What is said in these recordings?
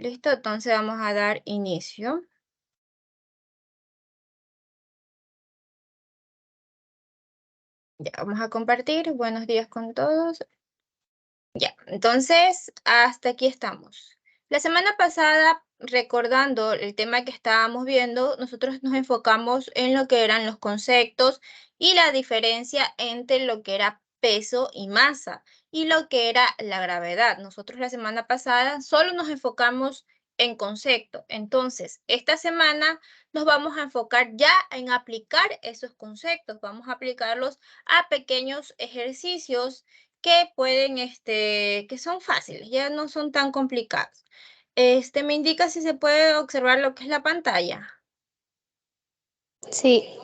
Listo, entonces vamos a dar inicio. Ya, vamos a compartir. Buenos días con todos. Ya, entonces hasta aquí estamos. La semana pasada, recordando el tema que estábamos viendo, nosotros nos enfocamos en lo que eran los conceptos y la diferencia entre lo que era peso y masa y lo que era la gravedad. Nosotros la semana pasada solo nos enfocamos en concepto. Entonces, esta semana nos vamos a enfocar ya en aplicar esos conceptos. Vamos a aplicarlos a pequeños ejercicios que pueden, que son fáciles, ya no son tan complicados. Me indica si se puede observar lo que es la pantalla. Sí.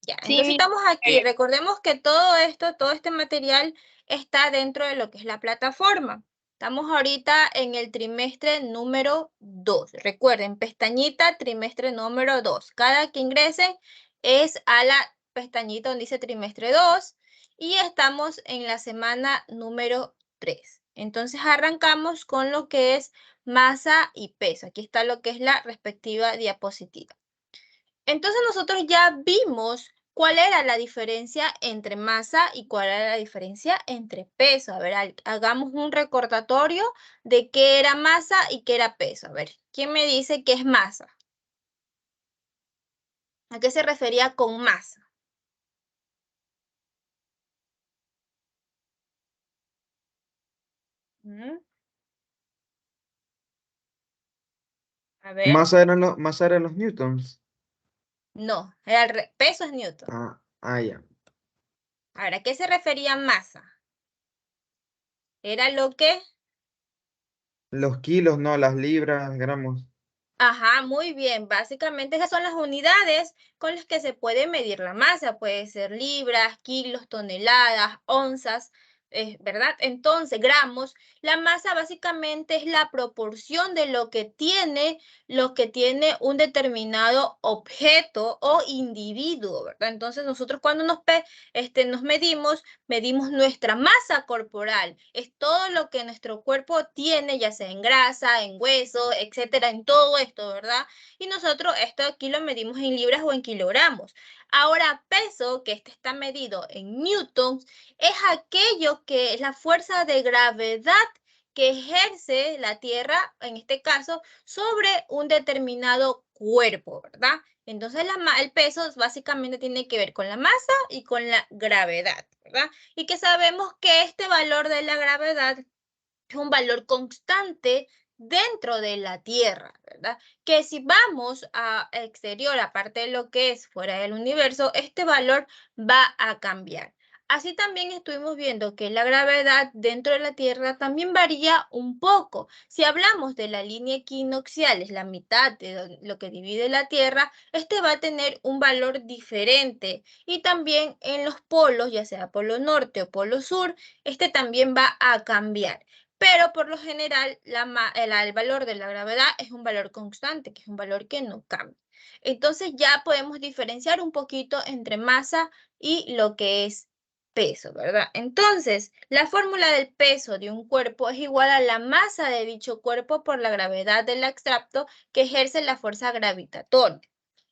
Ya, Sí, entonces estamos aquí. Recordemos que todo esto, todo este material está dentro de lo que es la plataforma. Estamos ahorita en el trimestre número 2. Recuerden, pestañita, trimestre número 2. Cada que ingresen es a la pestañita donde dice trimestre 2 y estamos en la semana número 3. Entonces arrancamos con lo que es masa y peso. Aquí está lo que es la respectiva diapositiva. Entonces nosotros ya vimos cuál era la diferencia entre masa y cuál era la diferencia entre peso. A ver, hagamos un recordatorio de qué era masa y qué era peso. A ver, ¿quién me dice qué es masa? ¿A qué se refería con masa? ¿Mm? A ver, Masa eran los newtons. no, peso es newton. Ya. Ahora, ¿a qué se refería masa? Era lo que... Los kilos, no, las libras, gramos. Ajá, muy bien. Básicamente esas son las unidades con las que se puede medir la masa. Puede ser libras, kilos, toneladas, onzas, ¿verdad? Entonces, gramos. La masa básicamente es la proporción de lo que tiene un determinado objeto o individuo, ¿verdad? Entonces, nosotros cuando nos medimos nuestra masa corporal. Es todo lo que nuestro cuerpo tiene, ya sea en grasa, en hueso, etcétera, en todo esto, ¿verdad? Y nosotros esto aquí lo medimos en libras o en kilogramos. Ahora, peso, que este está medido en newtons, es aquello que es la fuerza de gravedad que ejerce la Tierra, en este caso, sobre un determinado cuerpo, ¿verdad? Entonces el peso básicamente tiene que ver con la masa y con la gravedad, ¿verdad? Y que sabemos que este valor de la gravedad es un valor constante dentro de la Tierra, ¿verdad? Que si vamos a exterior, aparte de lo que es fuera del universo, este valor va a cambiar. Así también estuvimos viendo que la gravedad dentro de la Tierra también varía un poco. Si hablamos de la línea equinoccial, es la mitad de lo que divide la Tierra, este va a tener un valor diferente. Y también en los polos, ya sea polo norte o polo sur, este también va a cambiar. Pero por lo general el valor de la gravedad es un valor constante, que es un valor que no cambia. Entonces ya podemos diferenciar un poquito entre masa y lo que es peso, ¿verdad? Entonces, la fórmula del peso de un cuerpo es igual a la masa de dicho cuerpo por la gravedad del extracto que ejerce la fuerza gravitatoria.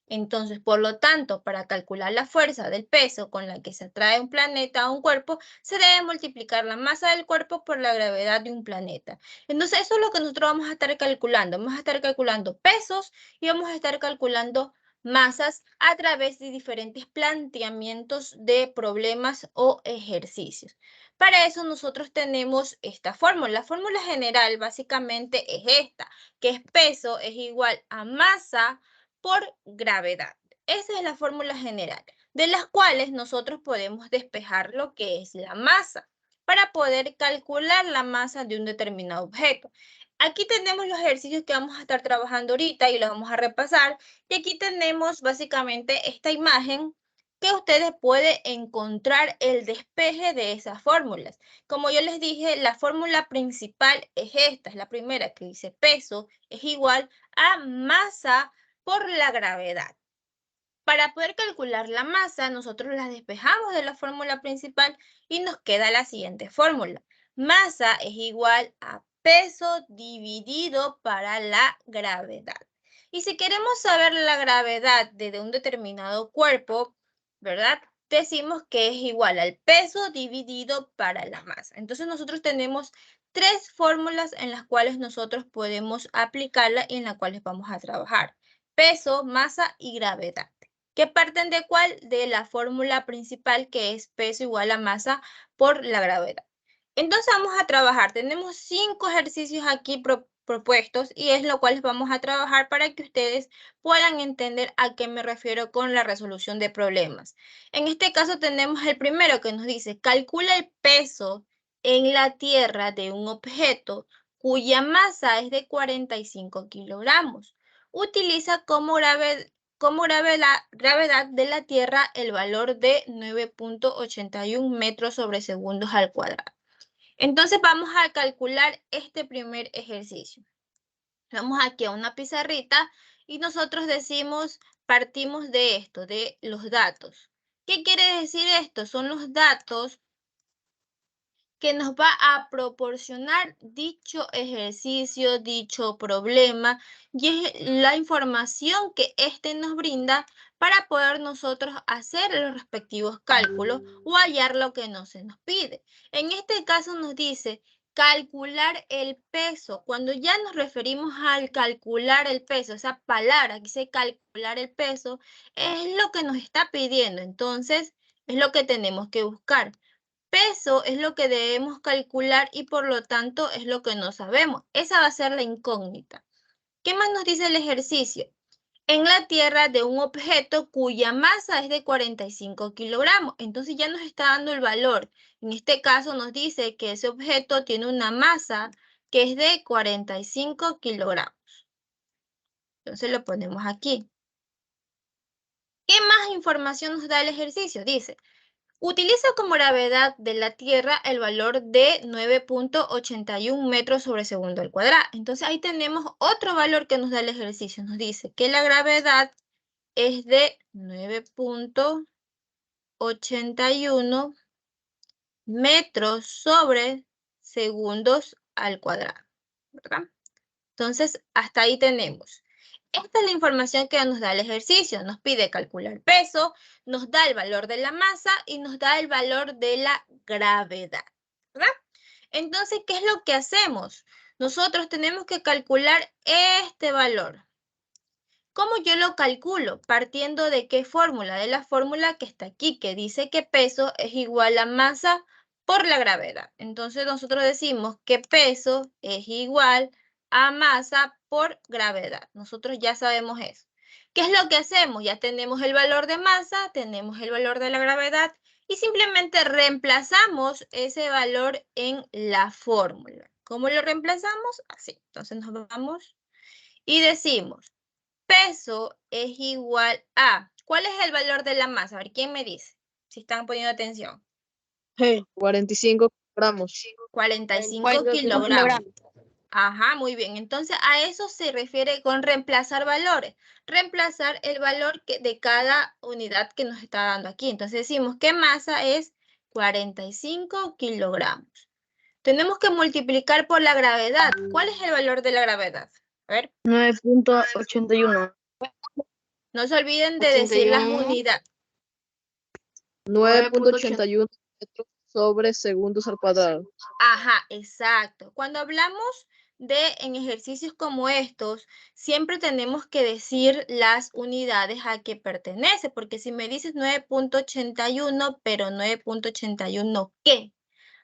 Entonces, por lo tanto, para calcular la fuerza del peso con la que se atrae un planeta a un cuerpo, se debe multiplicar la masa del cuerpo por la gravedad de un planeta. Entonces, eso es lo que nosotros vamos a estar calculando. Vamos a estar calculando pesos y vamos a estar calculando masas a través de diferentes planteamientos de problemas o ejercicios. Para eso nosotros tenemos esta fórmula. La fórmula general básicamente es esta, que es peso es igual a masa por gravedad. Esa es la fórmula general, de las cuales nosotros podemos despejar lo que es la masa para poder calcular la masa de un determinado objeto. Aquí tenemos los ejercicios que vamos a estar trabajando ahorita y los vamos a repasar. Y aquí tenemos básicamente esta imagen que ustedes pueden encontrar el despeje de esas fórmulas. Como yo les dije, la fórmula principal es esta, es la primera que dice peso es igual a masa por la gravedad. Para poder calcular la masa, nosotros la despejamos de la fórmula principal y nos queda la siguiente fórmula. Masa es igual a peso dividido para la gravedad. Y si queremos saber la gravedad de un determinado cuerpo, ¿verdad? Decimos que es igual al peso dividido para la masa. Entonces nosotros tenemos tres fórmulas en las cuales nosotros podemos aplicarla y en las cuales vamos a trabajar. Peso, masa y gravedad. ¿Que parten de cuál? De la fórmula principal, que es peso igual a masa por la gravedad. Entonces vamos a trabajar. Tenemos 5 ejercicios aquí propuestos y es lo cual vamos a trabajar para que ustedes puedan entender a qué me refiero con la resolución de problemas. En este caso tenemos el primero que nos dice, calcula el peso en la tierra de un objeto cuya masa es de 45 kilogramos. Utiliza como gravedad de la Tierra el valor de 9.81 metros sobre segundos al cuadrado. Entonces vamos a calcular este primer ejercicio. Vamos aquí a una pizarrita y nosotros decimos, partimos de esto, de los datos. ¿Qué quiere decir esto? Son los datos que nos va a proporcionar dicho ejercicio, dicho problema, y es la información que éste nos brinda para poder nosotros hacer los respectivos cálculos o hallar lo que no se nos pide. En este caso nos dice calcular el peso. Cuando ya nos referimos al calcular el peso, esa palabra que dice calcular el peso, es lo que nos está pidiendo. Entonces, es lo que tenemos que buscar. Peso es lo que debemos calcular y por lo tanto es lo que no sabemos. Esa va a ser la incógnita. ¿Qué más nos dice el ejercicio? En la tierra de un objeto cuya masa es de 45 kilogramos. Entonces ya nos está dando el valor. En este caso nos dice que ese objeto tiene una masa que es de 45 kilogramos. Entonces lo ponemos aquí. ¿Qué más información nos da el ejercicio? Dice, utiliza como gravedad de la Tierra el valor de 9.81 metros sobre segundo al cuadrado. Entonces ahí tenemos otro valor que nos da el ejercicio. Nos dice que la gravedad es de 9.81 metros sobre segundos al cuadrado, ¿verdad? Entonces, hasta ahí tenemos. Esta es la información que nos da el ejercicio. Nos pide calcular peso, nos da el valor de la masa y nos da el valor de la gravedad, ¿verdad? Entonces, ¿qué es lo que hacemos? Nosotros tenemos que calcular este valor. ¿Cómo yo lo calculo? Partiendo de qué fórmula, de la fórmula que está aquí, que dice que peso es igual a masa por la gravedad. Entonces nosotros decimos que peso es igual a masa por gravedad. Nosotros ya sabemos eso. ¿Qué es lo que hacemos? Ya tenemos el valor de masa, tenemos el valor de la gravedad y simplemente reemplazamos ese valor en la fórmula. ¿Cómo lo reemplazamos? Así. Entonces nos vamos y decimos peso es igual a, ¿cuál es el valor de la masa? A ver, ¿quién me dice? Si están poniendo atención. 45 gramos. 45 kilogramos. Ajá, muy bien. Entonces, a eso se refiere con reemplazar valores. Reemplazar el valor de cada unidad que nos está dando aquí. Entonces, decimos que masa es 45 kilogramos. Tenemos que multiplicar por la gravedad. ¿Cuál es el valor de la gravedad? A ver. 9.81. No se olviden de decir las unidades. 9.81 metros sobre segundos al cuadrado. Ajá, exacto. Cuando hablamos en ejercicios como estos, siempre tenemos que decir las unidades a que pertenece, porque si me dices 9.81, pero 9.81, ¿qué?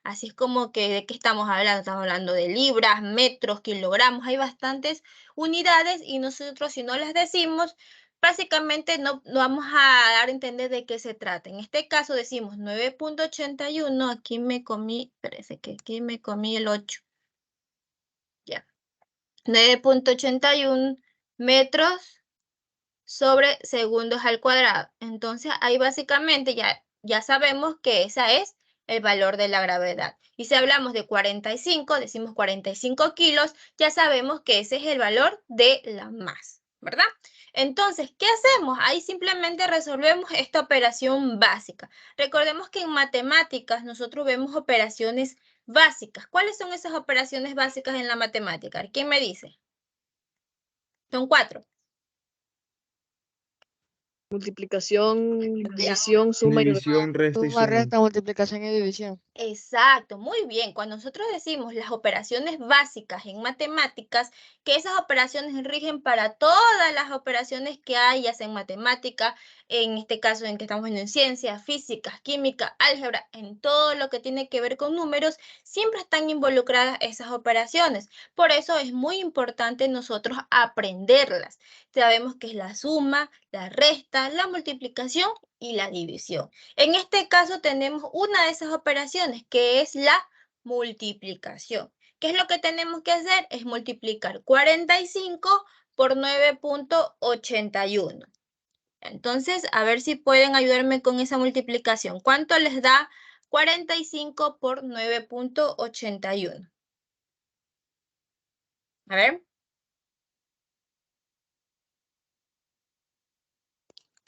Así es como que de qué estamos hablando. Estamos hablando de libras, metros, kilogramos. Hay bastantes unidades y nosotros si no las decimos, básicamente no vamos a dar a entender de qué se trata. En este caso decimos 9.81. Aquí me comí, parece que aquí me comí el 8. Ya. 9.81 metros sobre segundos al cuadrado. Entonces ahí básicamente ya sabemos que esa es el valor de la gravedad. Y si hablamos de 45, decimos 45 kilos, ya sabemos que ese es el valor de la masa, ¿verdad? Entonces, ¿qué hacemos? Ahí simplemente resolvemos esta operación básica. Recordemos que en matemáticas nosotros vemos operaciones básicas. ¿Cuáles son esas operaciones básicas en la matemática? ¿Quién me dice? Son 4. Multiplicación, división, suma y resta. División, resta y Suma, suma. resta, multiplicación y división. Exacto, muy bien. Cuando nosotros decimos las operaciones básicas en matemáticas, que esas operaciones rigen para todas las operaciones que hayas en matemática, en este caso en que estamos viendo en ciencias, física, química, álgebra, en todo lo que tiene que ver con números, siempre están involucradas esas operaciones. Por eso es muy importante nosotros aprenderlas. Sabemos que es la suma, la resta, la multiplicación y la división. En este caso tenemos una de esas operaciones que es la multiplicación. ¿Qué es lo que tenemos que hacer? Es multiplicar 45 por 9.81. Entonces, a ver si pueden ayudarme con esa multiplicación. ¿Cuánto les da 45 por 9.81? A ver.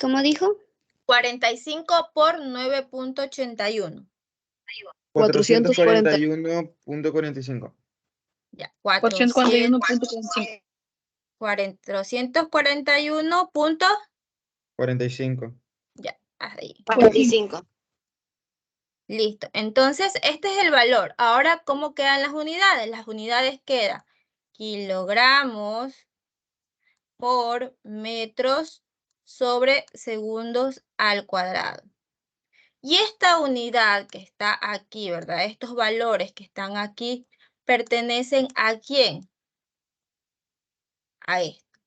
¿Cómo dijo? 45 por 9.81. 440. 441.45. Ya, 441.45. 441 puntos. 45. Ya, ahí. 45. Listo. Entonces, este es el valor. Ahora, ¿cómo quedan las unidades? Las unidades quedan kilogramos por metros sobre segundos al cuadrado. Y esta unidad que está aquí, ¿verdad? Estos valores que están aquí, ¿pertenecen a quién? A esto.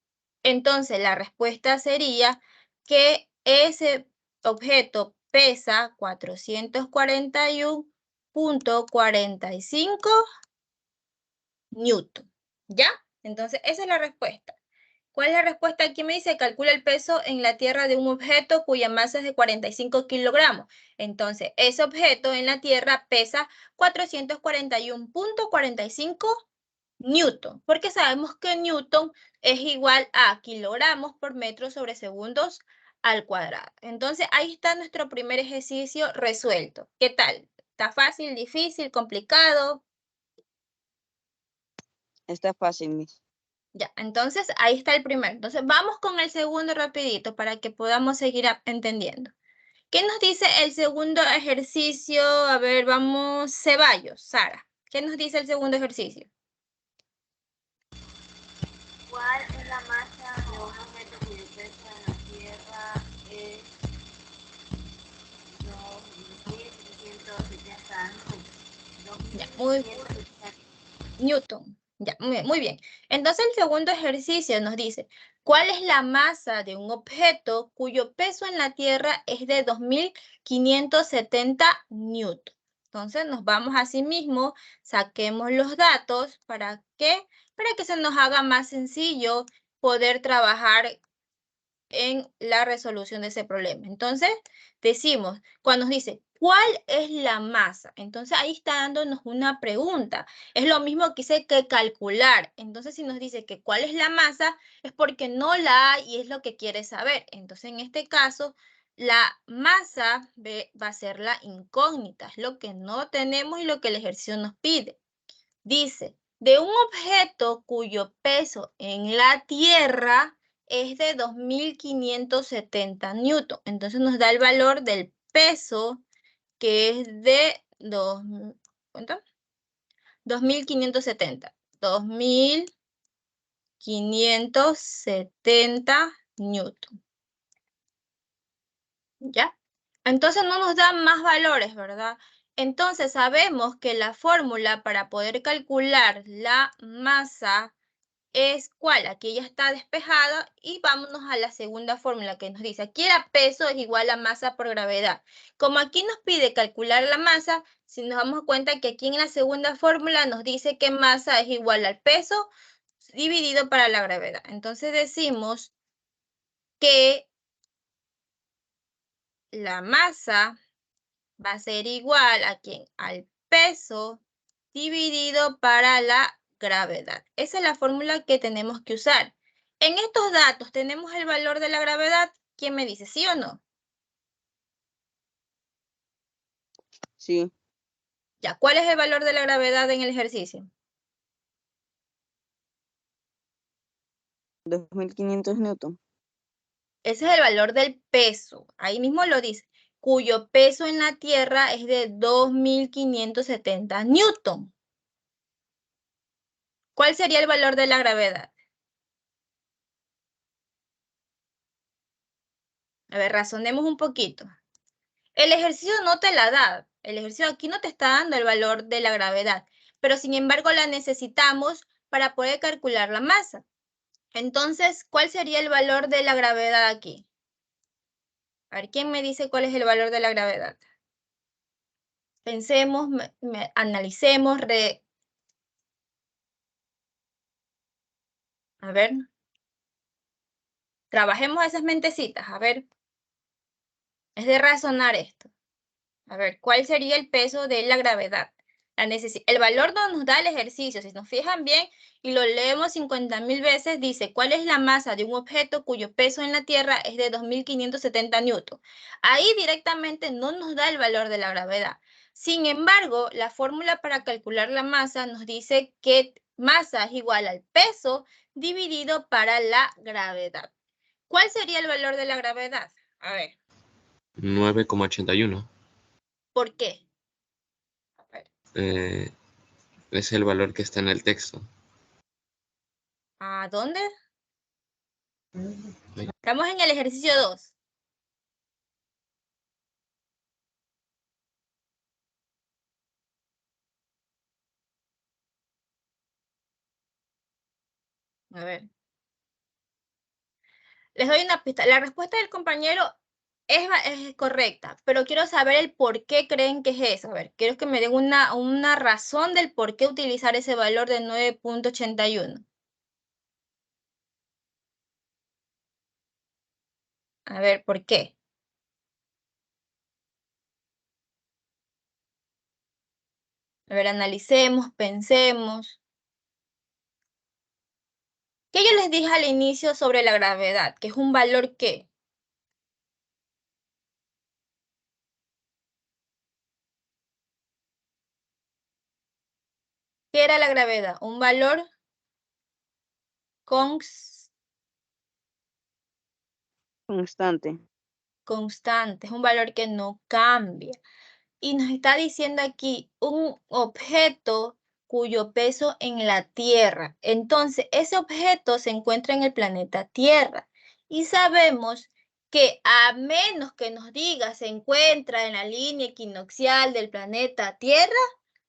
Entonces, la respuesta sería que ese objeto pesa 441.45 newton. ¿Ya? Entonces, esa es la respuesta. ¿Cuál es la respuesta? Aquí me dice, calcula el peso en la Tierra de un objeto cuya masa es de 45 kilogramos. Entonces, ese objeto en la Tierra pesa 441.45 newton, porque sabemos que newton es igual a kilogramos por metro sobre segundos al cuadrado. Entonces, ahí está nuestro primer ejercicio resuelto. ¿Qué tal? ¿Está fácil, difícil, complicado? Está fácil, Miss. Ya, entonces ahí está el primero. Entonces, vamos con el segundo rapidito para que podamos seguir entendiendo. ¿Qué nos dice el segundo ejercicio? A ver, vamos, Ceballos, Sara. ¿Qué nos dice el segundo ejercicio? ¿Cuál es la masa de un objeto cuyo peso en la Tierra es 2.770 Ya, Newton. Ya, muy bien. Entonces el segundo ejercicio nos dice, ¿cuál es la masa de un objeto cuyo peso en la Tierra es de 2.570 newton? Entonces nos vamos a sí mismo, saquemos los datos, ¿para qué? Para que se nos haga más sencillo poder trabajar en la resolución de ese problema. Entonces, decimos, cuando nos dice, ¿cuál es la masa? Entonces, ahí está dándonos una pregunta. Es lo mismo que dice que calcular. Entonces, si nos dice que cuál es la masa, es porque no la hay y es lo que quiere saber. Entonces, en este caso, la masa va a ser la incógnita, es lo que no tenemos y lo que el ejercicio nos pide. Dice, de un objeto cuyo peso en la Tierra es de 2.570 newton. Entonces nos da el valor del peso que es de 2.570. 2.570 newton. ¿Ya? Entonces no nos dan más valores, ¿verdad? Entonces sabemos que la fórmula para poder calcular la masa es ¿cuál? Aquí ya está despejada y vámonos a la segunda fórmula que nos dice, aquí era peso es igual a masa por gravedad. Como aquí nos pide calcular la masa, si nos damos cuenta que aquí en la segunda fórmula nos dice que masa es igual al peso dividido para la gravedad. Entonces decimos que la masa va a ser igual a ¿quién? Al peso dividido para la gravedad. Esa es la fórmula que tenemos que usar. En estos datos tenemos el valor de la gravedad. ¿Quién me dice sí o no? Sí. Ya, ¿cuál es el valor de la gravedad en el ejercicio? 2500 newton. Ese es el valor del peso. Ahí mismo lo dice. Cuyo peso en la Tierra es de 2570 newton. ¿Cuál sería el valor de la gravedad? A ver, razonemos un poquito. El ejercicio no te la da. El ejercicio aquí no te está dando el valor de la gravedad, pero sin embargo la necesitamos para poder calcular la masa. Entonces, ¿cuál sería el valor de la gravedad aquí? A ver, ¿quién me dice cuál es el valor de la gravedad? Pensemos, analicemos, a ver, trabajemos esas mentecitas, a ver, es de razonar esto. A ver, ¿cuál sería el peso de la gravedad? El valor no nos da el ejercicio. Si nos fijan bien y lo leemos 50.000 veces, dice, ¿cuál es la masa de un objeto cuyo peso en la Tierra es de 2570 newton? Ahí directamente no nos da el valor de la gravedad. Sin embargo, la fórmula para calcular la masa nos dice que masa es igual al peso dividido para la gravedad. ¿Cuál sería el valor de la gravedad? A ver, 9,81. ¿por qué? A ver. Es el valor que está en el texto. ¿A dónde? Estamos en el ejercicio 2. A ver. Les doy una pista. La respuesta del compañero es correcta, pero quiero saber el por qué creen que es eso. A ver, quiero que me den una razón del por qué utilizar ese valor de 9.81. A ver, ¿por qué? A ver, analicemos, pensemos. ¿Qué yo les dije al inicio sobre la gravedad? Que es un valor ¿qué? ¿Qué era la gravedad? Un valor Constante. constante, es un valor que no cambia. Y nos está diciendo aquí un objeto cuyo peso en la Tierra. Entonces, ese objeto se encuentra en el planeta Tierra. Y sabemos que a menos que nos diga se encuentra en la línea equinoccial del planeta Tierra,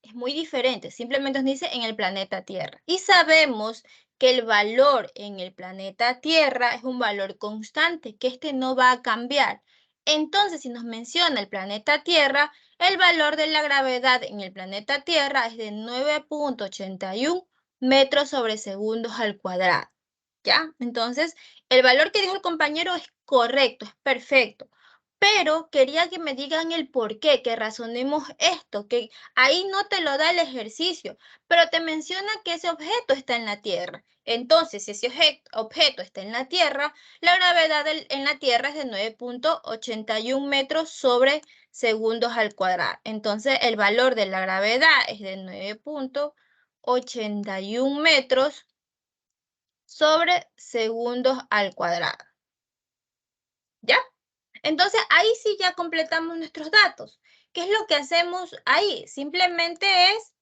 es muy diferente. Simplemente nos dice en el planeta Tierra. Y sabemos que el valor en el planeta Tierra es un valor constante, que este no va a cambiar. Entonces, si nos menciona el planeta Tierra, el valor de la gravedad en el planeta Tierra es de 9.81 metros sobre segundos al cuadrado. ¿Ya? Entonces, el valor que dijo el compañero es correcto, es perfecto. Pero quería que me digan el por qué, que razonemos esto, que ahí no te lo da el ejercicio, pero te menciona que ese objeto está en la Tierra. Entonces, si ese objeto está en la Tierra, la gravedad en la Tierra es de 9.81 metros sobre segundos al cuadrado. Entonces, el valor de la gravedad es de 9.81 metros sobre segundos al cuadrado. ¿Ya? Entonces, ahí sí ya completamos nuestros datos. ¿Qué es lo que hacemos ahí? Simplemente es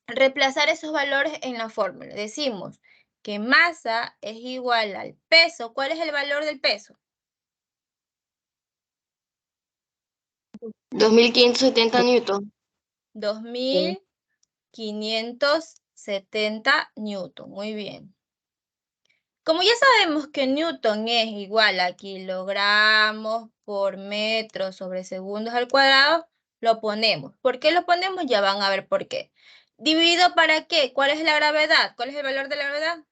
reemplazar esos valores en la fórmula. Decimos que masa es igual al peso. ¿Cuál es el valor del peso? 2570 newton. 2570 newton. Muy bien. Como ya sabemos que newton es igual a kilogramos por metro sobre segundos al cuadrado, lo ponemos. ¿Por qué lo ponemos? Ya van a ver por qué. ¿Dividido para qué? ¿Cuál es la gravedad? ¿Cuál es el valor de la gravedad?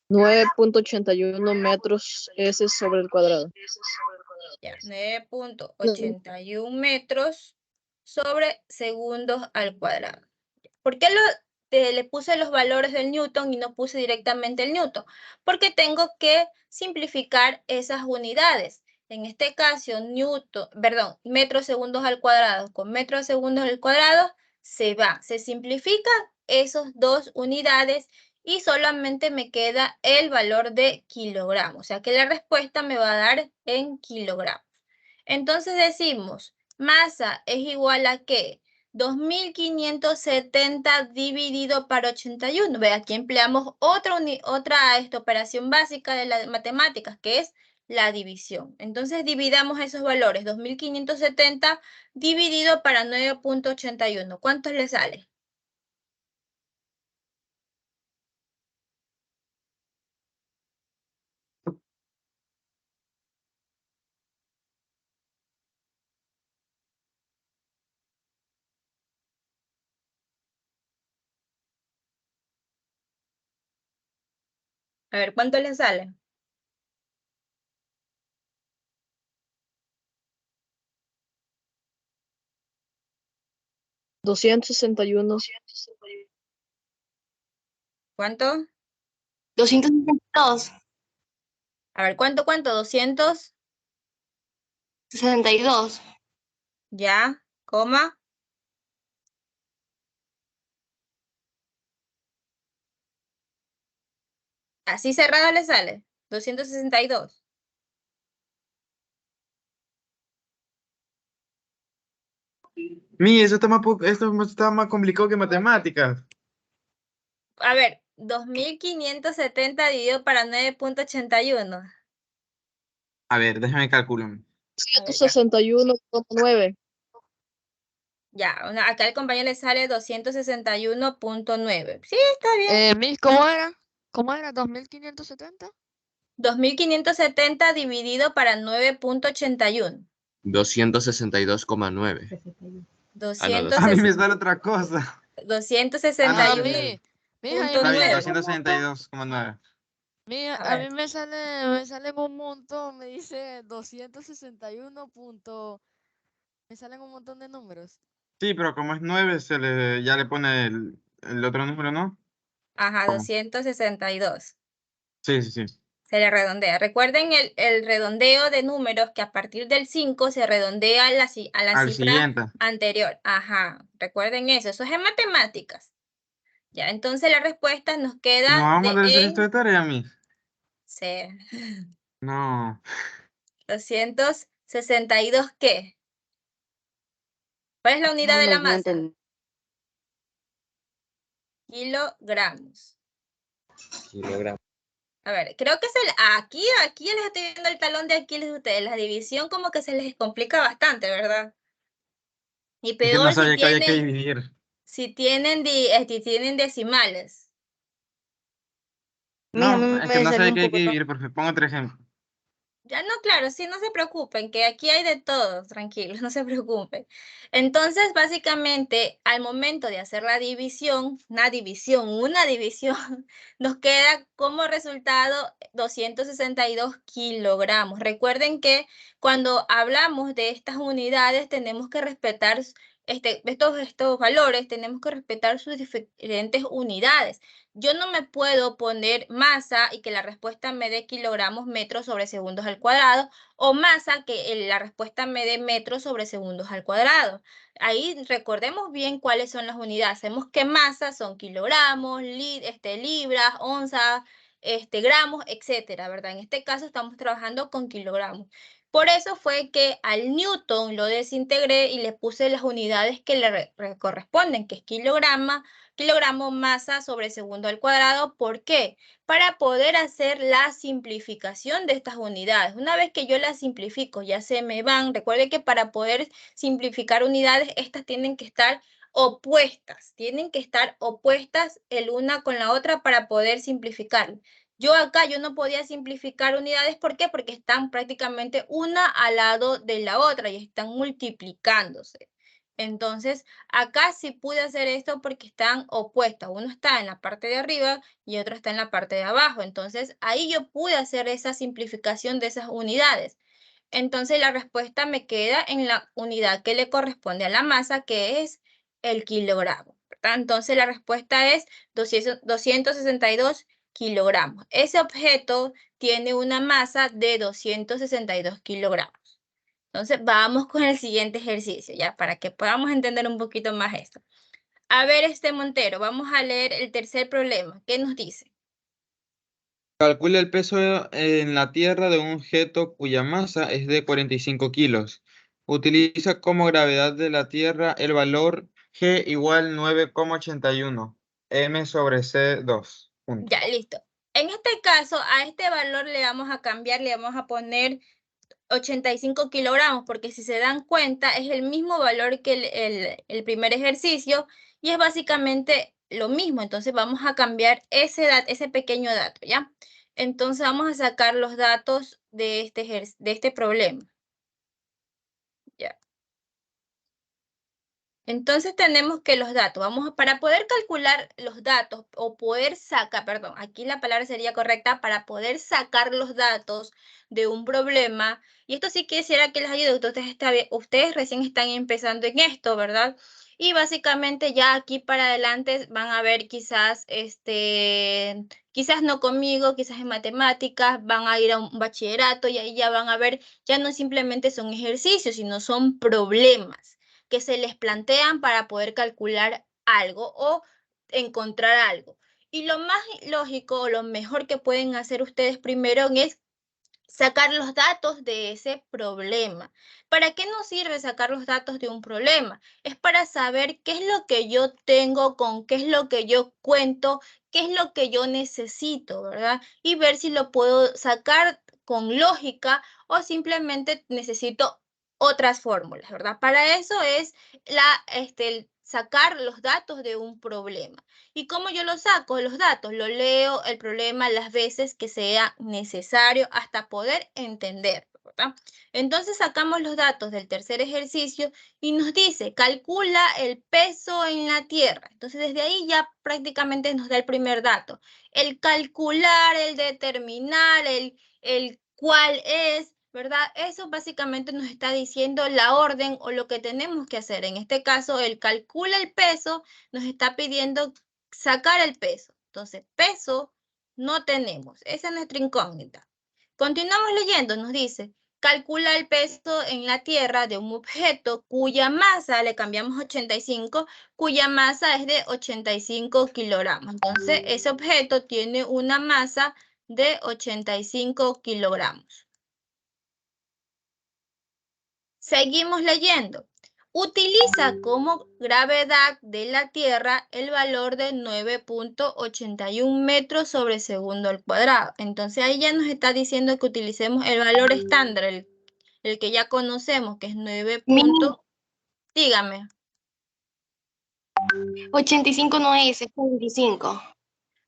9.81 metros S sobre el cuadrado. Ya, 9.81 metros sobre segundos al cuadrado. ¿Por qué le puse los valores del newton y no puse directamente el newton? Porque tengo que simplificar esas unidades. en este caso, metros segundos al cuadrado con metros segundos al cuadrado, se simplifican esos dos unidades y solamente me queda el valor de kilogramos. O sea que la respuesta me va a dar en kilogramos. Entonces decimos, masa es igual a ¿qué? 2570 dividido por 81. Ve, aquí empleamos otra operación básica de las matemáticas, que es la división. Entonces dividamos esos valores, 2570 dividido para 9.81. ¿Cuántos le sale? A ver, ¿cuánto le sale? $261. ¿Cuánto? 262. A ver, ¿cuánto? 200, 62. ya, coma. Así cerrado le sale, 262. Eso esto está más complicado que matemáticas. A ver, 2570 dividido para 9.81. A ver, déjame calcular. A ver, ya. 161,9. Ya, acá el compañero le sale 261.9. Sí, está bien. Miss, ¿cómo era? ¿Cómo era? ¿2570? 2570 dividido para 9.81. 262,9. Ah, no, A mí 260 me sale otra cosa. Ah, 261.9. Miss, ahí Está me bien, sale un montón. 262,9. Mira, A a ver. mí me salen un montón, me dice 261 punto, me salen un montón de números. Sí, pero como es 9, ya le pone el otro número, ¿no? Ajá, ¿Cómo? 262. Sí, sí, sí. Se le redondea. Recuerden el redondeo de números que a partir del 5 se redondea a la Al cifra siguiente. anterior. Ajá, recuerden eso. Eso es en matemáticas. Ya, entonces la respuesta nos ¿No queda vamos a hacer esto en de tarea, a mí? sí, No. 262, ¿qué? ¿Cuál es la unidad de la No masa? entendí. Kilogramos. Kilogramos. A ver, creo que aquí les estoy viendo el talón de Aquiles de ustedes. La división como que se les complica bastante, ¿verdad? Y Es que no peor sabía que había que dividir. si tienen decimales. Mija, a mí No, es que me no salió sabía un que hay poco. que dividir, porque pongo otro ejemplo. Ya no, claro, sí, no se preocupen, que aquí hay de todo, tranquilos, no se preocupen. Entonces, básicamente, al momento de hacer la división, una división, nos queda como resultado 262 kilogramos. Recuerden que cuando hablamos de estas unidades, tenemos que respetar estos valores, tenemos que respetar sus diferentes unidades. Yo no me puedo poner masa y que la respuesta me dé kilogramos metros sobre segundos al cuadrado o masa que la respuesta me dé metros sobre segundos al cuadrado. Ahí recordemos bien cuáles son las unidades. Sabemos que masa son kilogramos, libras, onzas, gramos, etcétera, ¿verdad? En este caso estamos trabajando con kilogramos. Por eso fue que al Newton lo desintegré y le puse las unidades que le corresponden, que es kilogramo masa sobre segundo al cuadrado. ¿Por qué? Para poder hacer la simplificación de estas unidades. Una vez que yo las simplifico, ya se me van. Recuerde que para poder simplificar unidades, estas tienen que estar opuestas. Tienen que estar opuestas el una con la otra para poder simplificar. Yo no podía simplificar unidades. ¿Por qué? Porque están prácticamente una al lado de la otra y están multiplicándose. Entonces, acá sí pude hacer esto porque están opuestas. Uno está en la parte de arriba y otro está en la parte de abajo. Entonces, ahí yo pude hacer esa simplificación de esas unidades. Entonces, la respuesta me queda en la unidad que le corresponde a la masa, que es el kilogramo, ¿verdad? Entonces, la respuesta es 262 kilogramos. Ese objeto tiene una masa de 262 kilogramos. Entonces, vamos con el siguiente ejercicio, ya, para que podamos entender un poquito más esto. A ver, Montero, vamos a leer el tercer problema. ¿Qué nos dice? Calcula el peso en la Tierra de un objeto cuya masa es de 45 kilos. Utiliza como gravedad de la Tierra el valor G igual 9,81 m sobre C2. Punto. Ya, listo. En este caso, a este valor le vamos a cambiar, le vamos a poner 85 kilogramos, porque si se dan cuenta es el mismo valor que el primer ejercicio y es básicamente lo mismo. Entonces vamos a cambiar ese pequeño dato, ¿ya? Entonces vamos a sacar los datos de este problema. Ya. Entonces tenemos que los datos, para poder calcular los datos o poder sacar, perdón, aquí la palabra sería correcta, para poder sacar los datos de un problema, y esto sí quisiera que les ayude, ustedes recién están empezando en esto, ¿verdad? Y básicamente ya aquí para adelante van a ver quizás, quizás no conmigo, quizás en matemáticas, van a ir a un bachillerato y ahí ya van a ver, ya no simplemente son ejercicios, sino son problemas que se les plantean para poder calcular algo o encontrar algo. Y lo más lógico o lo mejor que pueden hacer ustedes primero es sacar los datos de ese problema. ¿Para qué nos sirve sacar los datos de un problema? Es para saber qué es lo que yo tengo, con qué es lo que yo cuento, qué es lo que yo necesito, ¿verdad? Y ver si lo puedo sacar con lógica o simplemente necesito otras fórmulas, ¿verdad? Para eso es sacar los datos de un problema. ¿Y cómo yo lo saco? Los datos, lo leo el problema las veces que sea necesario hasta poder entender, ¿verdad? Entonces sacamos los datos del tercer ejercicio y nos dice, calcula el peso en la Tierra. Entonces desde ahí ya prácticamente nos da el primer dato. El calcular, el determinar, el cuál es, ¿verdad? Eso básicamente nos está diciendo la orden o lo que tenemos que hacer. En este caso, el calcula el peso nos está pidiendo sacar el peso. Entonces, peso no tenemos. Esa es nuestra incógnita. Continuamos leyendo, nos dice, calcula el peso en la Tierra de un objeto cuya masa, le cambiamos 85, cuya masa es de 85 kilogramos. Entonces, ese objeto tiene una masa de 85 kilogramos. Seguimos leyendo. Utiliza como gravedad de la Tierra el valor de 9.81 metros sobre segundo al cuadrado. Entonces ahí ya nos está diciendo que utilicemos el valor estándar, el que ya conocemos, que es 9. Dígame. 85 no es 45.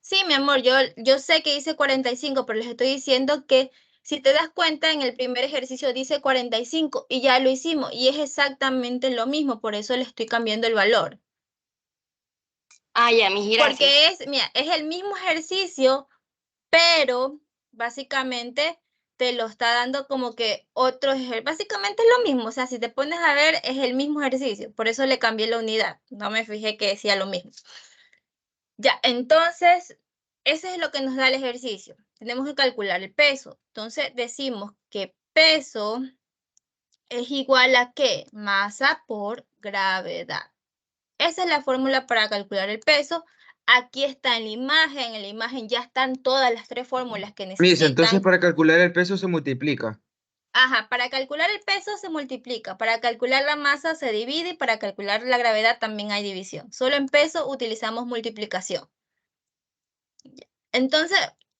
Sí, mi amor, yo sé que dice 45, pero les estoy diciendo que si te das cuenta, en el primer ejercicio dice 45 y ya lo hicimos y es exactamente lo mismo, por eso le estoy cambiando el valor. Ah, ya, mis gracias. Porque mira, es el mismo ejercicio, pero básicamente te lo está dando como que otro ejercicio. Básicamente es lo mismo, o sea, si te pones a ver, es el mismo ejercicio, por eso le cambié la unidad, no me fijé que decía lo mismo. Ya, entonces, ese es lo que nos da el ejercicio. Tenemos que calcular el peso. Entonces, decimos que peso es igual a ¿qué? Masa por gravedad. Esa es la fórmula para calcular el peso. Aquí está en la imagen ya están todas las tres fórmulas que Miss, entonces necesitan. para calcular el peso se multiplica. Ajá, para calcular el peso se multiplica, para calcular la masa se divide y para calcular la gravedad también hay división. Solo en peso utilizamos multiplicación. Entonces,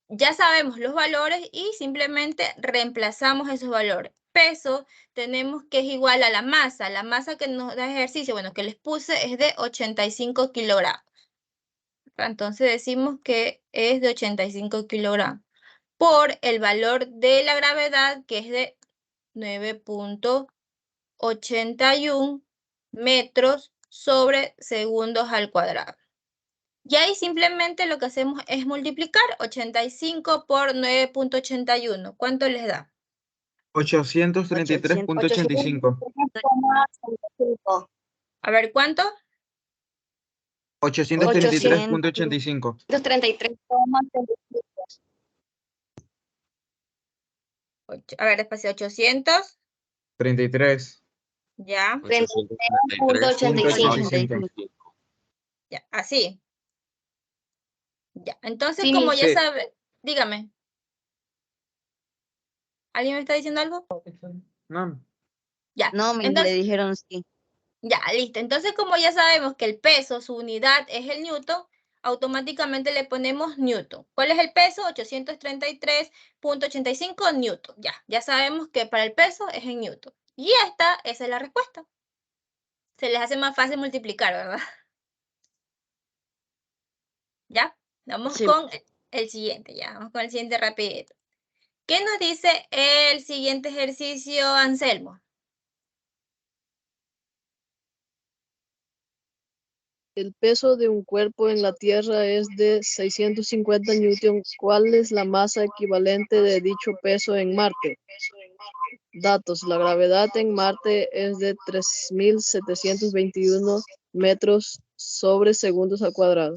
ya sabemos los valores y simplemente reemplazamos esos valores. Peso tenemos que es igual a la masa que nos da ejercicio, bueno, que les puse es de 85 kilogramos. Entonces decimos que es de 85 kilogramos por el valor de la gravedad que es de 9.81 metros sobre segundos al cuadrado. Y ahí simplemente lo que hacemos es multiplicar 85 por 9.81. ¿Cuánto les da? 833.85. A ver, ¿cuánto? 833.85. 233,35. A ver, despacio, 800, 33. ya, 33,85. ya, así. Ya, entonces Sí, como Miss. ya Sí. sabe, dígame. ¿Alguien me está diciendo algo? No. Ya, No, le entonces, dijeron sí. ya, listo. Entonces, como ya sabemos que el peso, su unidad es el newton, automáticamente le ponemos newton. ¿Cuál es el peso? 833.85 newton. Ya sabemos que para el peso es en newton. Y esa es la respuesta. Se les hace más fácil multiplicar, ¿verdad? Ya, vamos Sí. con el siguiente, ya, vamos con el siguiente rapidito. ¿Qué nos dice el siguiente ejercicio, Anselmo? El peso de un cuerpo en la Tierra es de 650 newton. ¿Cuál es la masa equivalente de dicho peso en Marte? Datos. La gravedad en Marte es de 3.721 metros sobre segundos al cuadrado.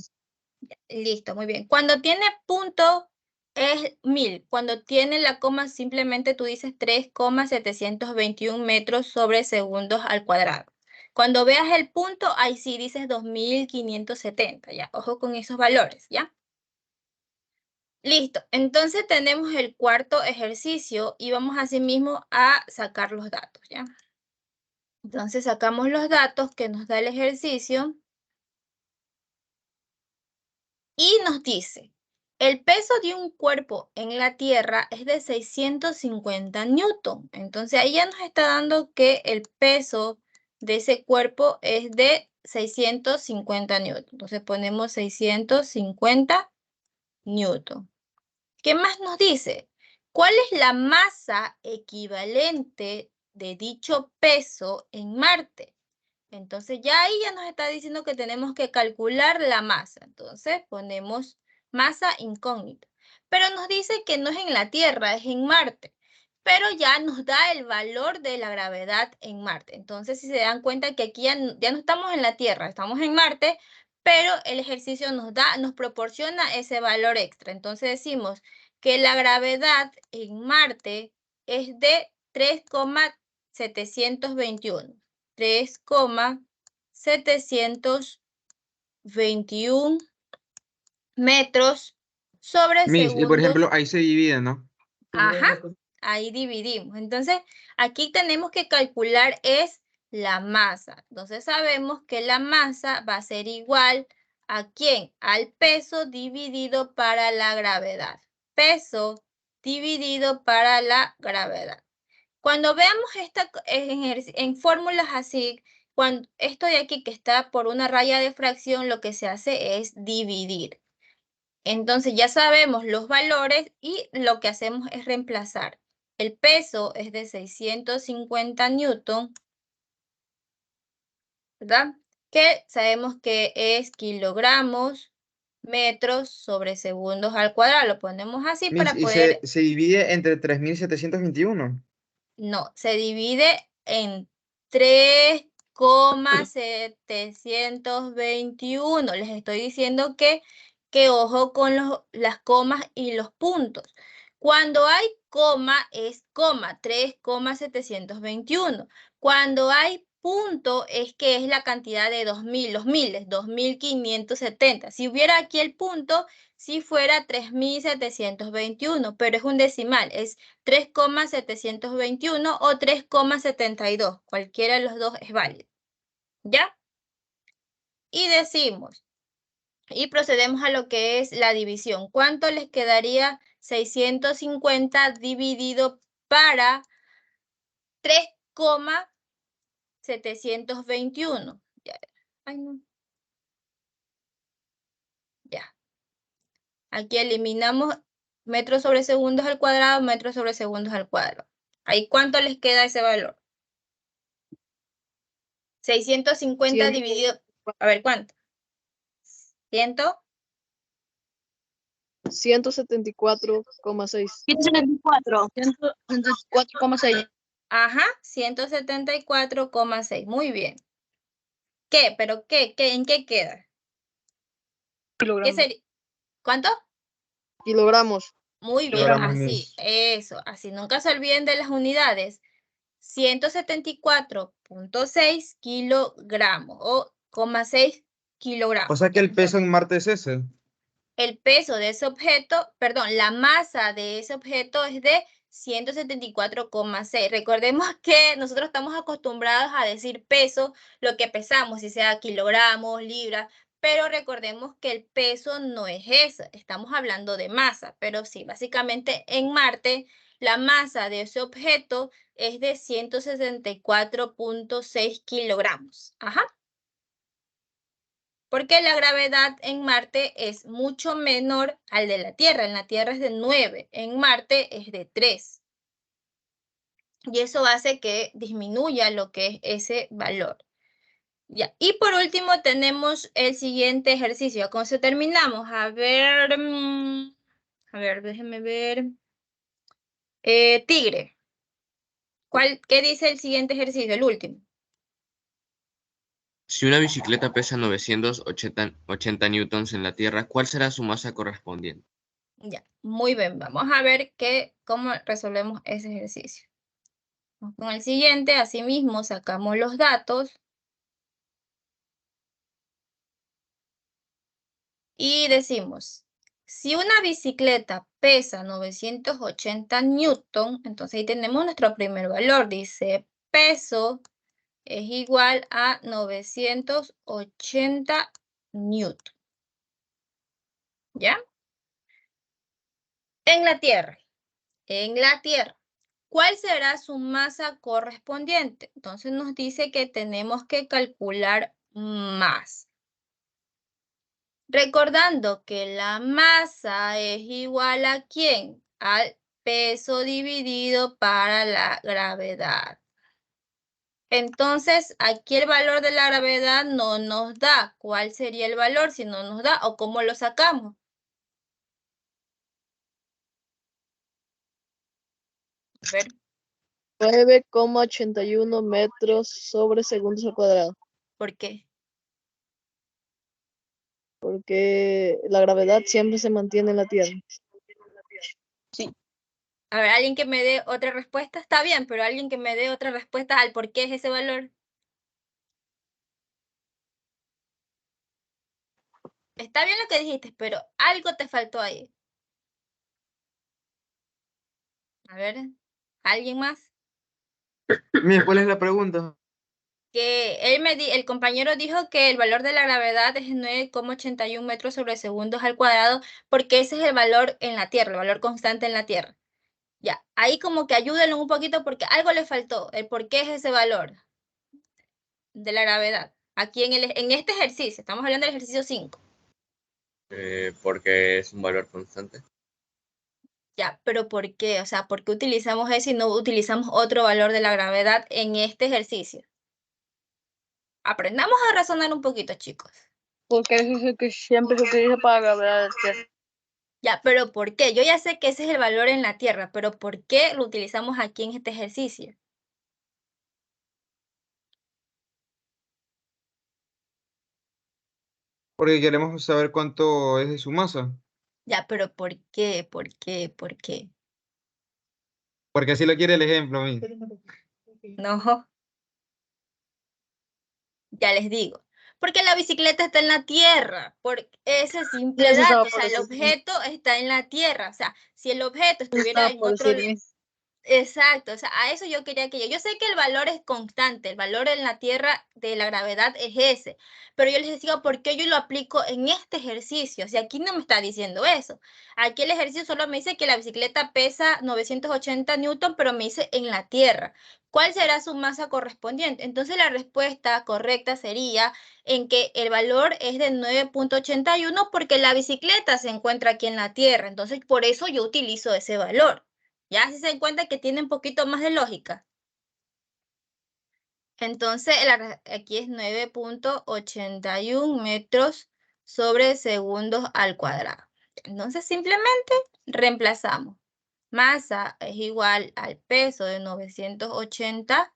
Listo, muy bien. Cuando tiene punto es 1000. Cuando tiene la coma simplemente tú dices 3,721 metros sobre segundos al cuadrado. Cuando veas el punto, ahí sí dices 2570, ya. Ojo con esos valores, ¿ya? Listo. Entonces tenemos el cuarto ejercicio y vamos asimismo a sacar los datos, ¿ya? Entonces sacamos los datos que nos da el ejercicio y nos dice, el peso de un cuerpo en la Tierra es de 650 newton. Entonces ahí ya nos está dando que el peso de ese cuerpo es de 650 newton. Entonces ponemos 650 newton. ¿Qué más nos dice? ¿Cuál es la masa equivalente de dicho peso en Marte? Entonces ya ahí ya nos está diciendo que tenemos que calcular la masa. Entonces ponemos masa incógnita. Pero nos dice que no es en la Tierra, es en Marte. Pero ya nos da el valor de la gravedad en Marte. Entonces si se dan cuenta que aquí ya no estamos en la Tierra, estamos en Marte, pero el ejercicio nos proporciona ese valor extra. Entonces decimos que la gravedad en Marte es de 3,721. 3,721 metros sobre Miss, y por segundos. ejemplo, ahí se divide, ¿no? Ajá, ahí dividimos. Entonces, aquí tenemos que calcular es la masa. Entonces, sabemos que la masa va a ser igual ¿a quién? Al peso dividido para la gravedad. Peso dividido para la gravedad. Cuando veamos en fórmulas así, cuando esto de aquí que está por una raya de fracción, lo que se hace es dividir. Entonces ya sabemos los valores y lo que hacemos es reemplazar. El peso es de 650 newton, ¿verdad? Que sabemos que es kilogramos, metros sobre segundos al cuadrado. Lo ponemos así Miss, para y poder... se divide entre 3.721. No, se divide en 3,721. Les estoy diciendo que ojo con las comas y los puntos. Cuando hay coma es coma, 3,721. Cuando hay punto es que es la cantidad de 2000, los miles, 2570. Si hubiera aquí el punto, si fuera 3721, pero es un decimal, es 3,721 o 3,72. Cualquiera de los dos es válido. ¿Ya? Y decimos, y procedemos a lo que es la división. ¿Cuánto les quedaría 650 dividido para 3,721? Ya. Ay, no. Ya. Aquí eliminamos metros sobre segundos al cuadrado, metros sobre segundos al cuadrado. ¿Ahí cuánto les queda ese valor? 650 dividido, a ver, ¿cuánto? 174,6. 174. 174,6. Ajá, 174,6. Muy bien. ¿Qué? ¿Pero qué? ¿En qué queda? ¿Qué Kilogramos. sería? ¿Cuánto? Kilogramos. Muy bien, Kilogramos, así, Miss. eso, así. Nunca se olviden de las unidades. 174.6 kilogramos o 6 kilogramos. O sea que el peso Entonces, en Marte es ese. el peso de ese objeto, perdón, la masa de ese objeto es de 174,6. Recordemos que nosotros estamos acostumbrados a decir peso, lo que pesamos, si sea kilogramos, libras, pero recordemos que el peso no es eso, estamos hablando de masa, pero sí, básicamente en Marte la masa de ese objeto es de 164.6 kilogramos. Ajá. Porque la gravedad en Marte es mucho menor al de la Tierra. En la Tierra es de 9, en Marte es de 3. Y eso hace que disminuya lo que es ese valor. Ya. Y por último tenemos el siguiente ejercicio. Con eso terminamos. A ver, déjenme ver. Tigre. ¿Qué dice el siguiente ejercicio? El último. Si una bicicleta pesa 980 newtons en la Tierra, ¿cuál será su masa correspondiente? Ya, muy bien. Vamos a ver cómo resolvemos ese ejercicio. Vamos con el siguiente, asimismo sacamos los datos y decimos, si una bicicleta pesa 980 newton, entonces ahí tenemos nuestro primer valor, dice peso es igual a 980 newton. ¿Ya? En la Tierra, ¿cuál será su masa correspondiente? Entonces nos dice que tenemos que calcular más. Recordando que la masa es igual a ¿quién? Al peso dividido para la gravedad. Entonces, aquí el valor de la gravedad no nos da. ¿Cuál sería el valor si no nos da? ¿O cómo lo sacamos? A ver, 9,81 metros sobre segundos al cuadrado. ¿por qué? Porque la gravedad siempre se mantiene en la Tierra. A ver, alguien que me dé otra respuesta. Está bien, pero alguien que me dé otra respuesta al por qué es ese valor. Está bien lo que dijiste, pero algo te faltó ahí. A ver, ¿alguien más? Mira, ¿cuál es la pregunta? Que el compañero dijo que el valor de la gravedad es 9,81 metros sobre segundos al cuadrado, porque ese es el valor en la Tierra, el valor constante en la Tierra. Ya, ahí como que ayúdenlo un poquito porque algo le faltó, el por qué es ese valor de la gravedad. Aquí en este ejercicio, estamos hablando del ejercicio 5. Porque es un valor constante. Ya, pero ¿por qué? O sea, ¿por qué utilizamos eso y no utilizamos otro valor de la gravedad en este ejercicio? Aprendamos a razonar un poquito, chicos. Porque es el que siempre se utiliza para la gravedad de la Tierra. Ya, pero ¿por qué? Yo ya sé que ese es el valor en la Tierra, pero ¿por qué lo utilizamos aquí en este ejercicio? Porque queremos saber cuánto es de su masa. Ya, pero ¿por qué? ¿Por qué? ¿Por qué? Porque así lo quiere el ejemplo, Miss. No, ya les digo. Porque la bicicleta está en la Tierra, por ese simple Eso estaba dato. O por sea, el decir. objeto está en la Tierra. O sea, si el objeto Eso estuviera estaba en por otro... decir. Exacto, o sea, a eso yo quería que yo sé que el valor es constante, el valor en la Tierra de la gravedad es ese, pero yo les decía, ¿por qué yo lo aplico en este ejercicio? O sea, aquí no me está diciendo eso. Aquí el ejercicio solo me dice que la bicicleta pesa 980 newton, pero me dice en la Tierra. ¿Cuál será su masa correspondiente? Entonces la respuesta correcta sería en que el valor es de 9,81 porque la bicicleta se encuentra aquí en la Tierra. Entonces, por eso yo utilizo ese valor. Ya si se dan cuenta que tiene un poquito más de lógica. Entonces, aquí es 9,81 metros sobre segundos al cuadrado. Entonces, simplemente reemplazamos. Masa es igual al peso de 980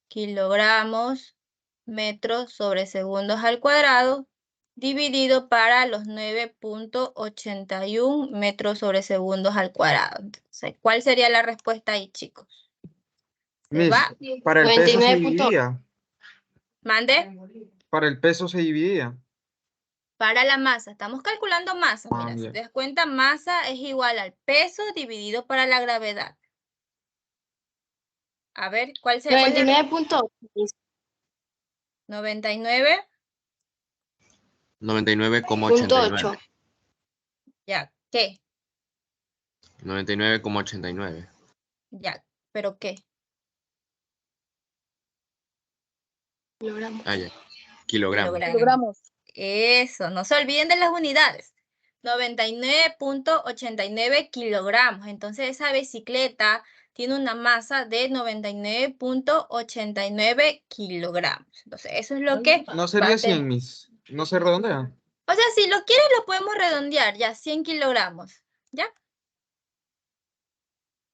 kilogramos metros sobre segundos al cuadrado dividido para los 9.81 metros sobre segundos al cuadrado. Entonces, ¿cuál sería la respuesta ahí, chicos? ¿Se Miss, va? para el peso se 99 dividía. ¿Mande? Para el peso se dividía. Para la masa, estamos calculando masa. Ah, Mira, si ya. te das cuenta, masa es igual al peso dividido para la gravedad. A ver, ¿cuál es la 99.8. 99? 99,89. Ya, ¿qué? 99,89. Ya, ¿pero qué? Kilogramos. Ah, ya. Kilogramos. Kilogramos. Eso, no se olviden de las unidades. 99.89 kilogramos. Entonces esa bicicleta tiene una masa de 99.89 kilogramos. Entonces eso es lo que No va sería a tener. 100, Miss. No se redondea. O sea, si lo quieres lo podemos redondear ya, 100 kilogramos. ¿Ya?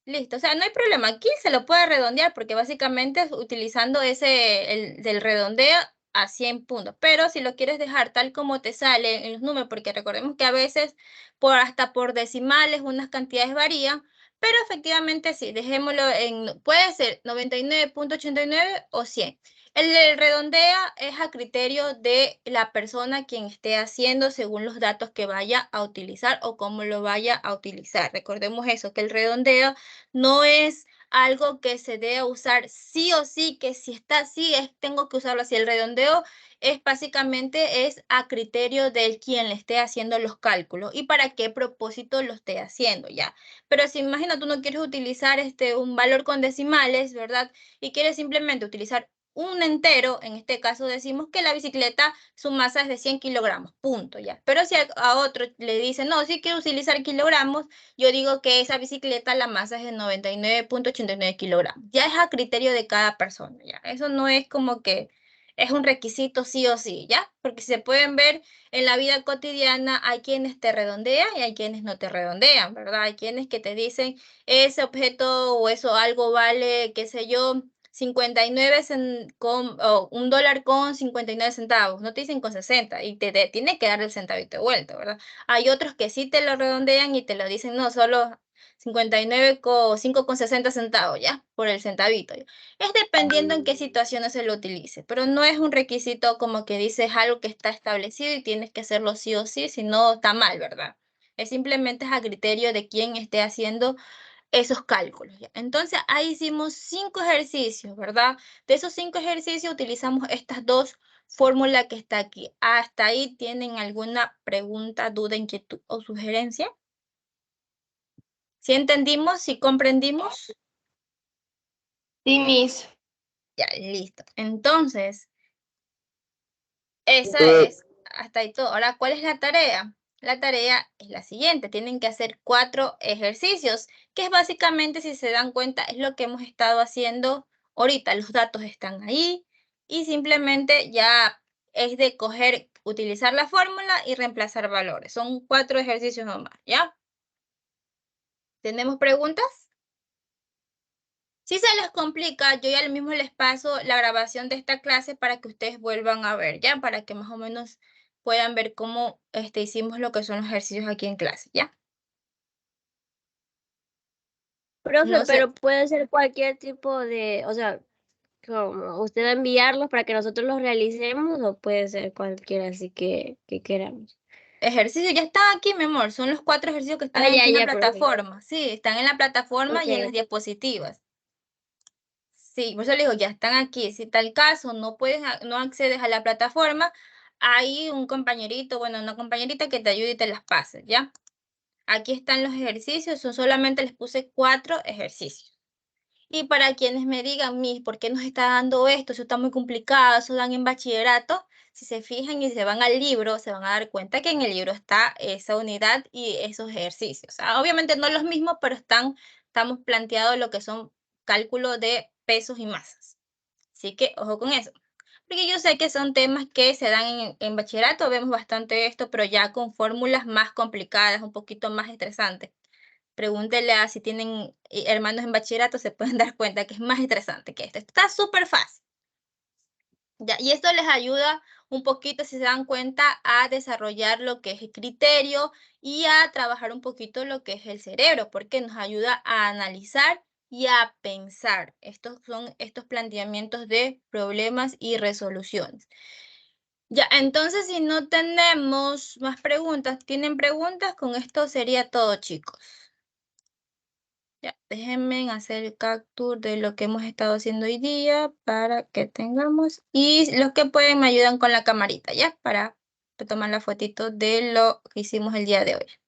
Listo, o sea, no hay problema. Aquí se lo puede redondear porque básicamente es utilizando el del redondeo a 100 puntos. Pero si lo quieres dejar tal como te sale en los números, porque recordemos que a veces hasta por decimales unas cantidades varían, pero efectivamente sí, dejémoslo en, puede ser 99.89 o 100. El redondea es a criterio de la persona quien esté haciendo según los datos que vaya a utilizar o cómo lo vaya a utilizar. Recordemos eso, que el redondeo no es algo que se debe usar sí o sí, que si está así, tengo que usarlo así. El redondeo es básicamente es a criterio del quien le esté haciendo los cálculos y para qué propósito lo esté haciendo, ¿ya? Pero si imagina tú no quieres utilizar un valor con decimales, ¿verdad? Y quieres simplemente utilizar un entero, en este caso decimos que la bicicleta, su masa es de 100 kilogramos, punto, ya. Pero si a otro le dicen, no, si quiero utilizar kilogramos, yo digo que esa bicicleta, la masa es de 99.89 kilogramos. Ya es a criterio de cada persona, ¿ya? Eso no es como que es un requisito sí o sí, ¿ya? Porque se pueden ver en la vida cotidiana, hay quienes te redondean y hay quienes no te redondean, ¿verdad? Hay quienes que te dicen, ese objeto o eso algo vale, qué sé yo, 59 o $1 con 59 centavos, no te dicen con 60 y te tiene que dar el centavito de vuelta, ¿verdad? Hay otros que sí te lo redondean y te lo dicen, no, solo 59,5 con 60 centavos, ¿ya? Por el centavito. ¿Ya? Es dependiendo en qué situaciones se lo utilice, pero no es un requisito como que dices algo que está establecido y tienes que hacerlo sí o sí, si no está mal, ¿verdad? Es simplemente a criterio de quien esté haciendo esos cálculos. ¿Ya? Entonces, ahí hicimos 5 ejercicios, ¿verdad? De esos 5 ejercicios utilizamos estas dos fórmulas que está aquí. ¿Hasta ahí tienen alguna pregunta, duda, inquietud o sugerencia? ¿Sí entendimos? ¿Sí comprendimos? Sí, Miss. Ya, listo. Entonces, esa es hasta ahí todo. Ahora, ¿cuál es la tarea? La tarea es la siguiente. Tienen que hacer 4 ejercicios, que es básicamente, si se dan cuenta, es lo que hemos estado haciendo ahorita. Los datos están ahí y simplemente ya es de coger, utilizar la fórmula y reemplazar valores. Son 4 ejercicios nomás, ¿ya? ¿Tenemos preguntas? Si se les complica, yo ya mismo les paso la grabación de esta clase para que ustedes vuelvan a ver, ¿ya? Para que más o menos puedan ver cómo hicimos lo que son los ejercicios aquí en clase, ¿ya? Profe, No sé, pero puede ser cualquier tipo de, o sea, como usted va a enviarlos para que nosotros los realicemos o puede ser cualquiera así que queramos. ejercicios ya están aquí, mi amor. Son los 4 ejercicios que están Ah, aquí en la ya, profe. plataforma. Sí, están en la plataforma y en las Ok. diapositivas. Sí, por eso le digo, ya están aquí. Si tal caso no accedes a la plataforma, hay un compañerito, bueno, una compañerita que te ayude y te las pase, ¿ya? Aquí están los ejercicios, solamente les puse 4 ejercicios. Y para quienes me digan, Miss, ¿por qué nos está dando esto? Eso está muy complicado, eso dan en bachillerato. Si se fijan y se van al libro, se van a dar cuenta que en el libro está esa unidad y esos ejercicios. O sea, obviamente no los mismos, pero estamos planteados lo que son cálculos de pesos y masas. Así que ojo con eso. Porque yo sé que son temas que se dan en bachillerato, vemos bastante esto, pero ya con fórmulas más complicadas, un poquito más estresantes. Pregúntele a si tienen hermanos en bachillerato, se pueden dar cuenta que es más estresante que esto. Está súper fácil. Ya, y esto les ayuda un poquito, si se dan cuenta, a desarrollar lo que es el criterio y a trabajar un poquito lo que es el cerebro, porque nos ayuda a analizar y a pensar. Estos son estos planteamientos de problemas y resoluciones. Ya, entonces si no tenemos más preguntas, ¿tienen preguntas? Con esto sería todo, chicos. Ya, déjenme hacer el capture de lo que hemos estado haciendo hoy día para que tengamos. Y los que pueden me ayudan con la camarita, ¿ya? Para tomar la fotito de lo que hicimos el día de hoy.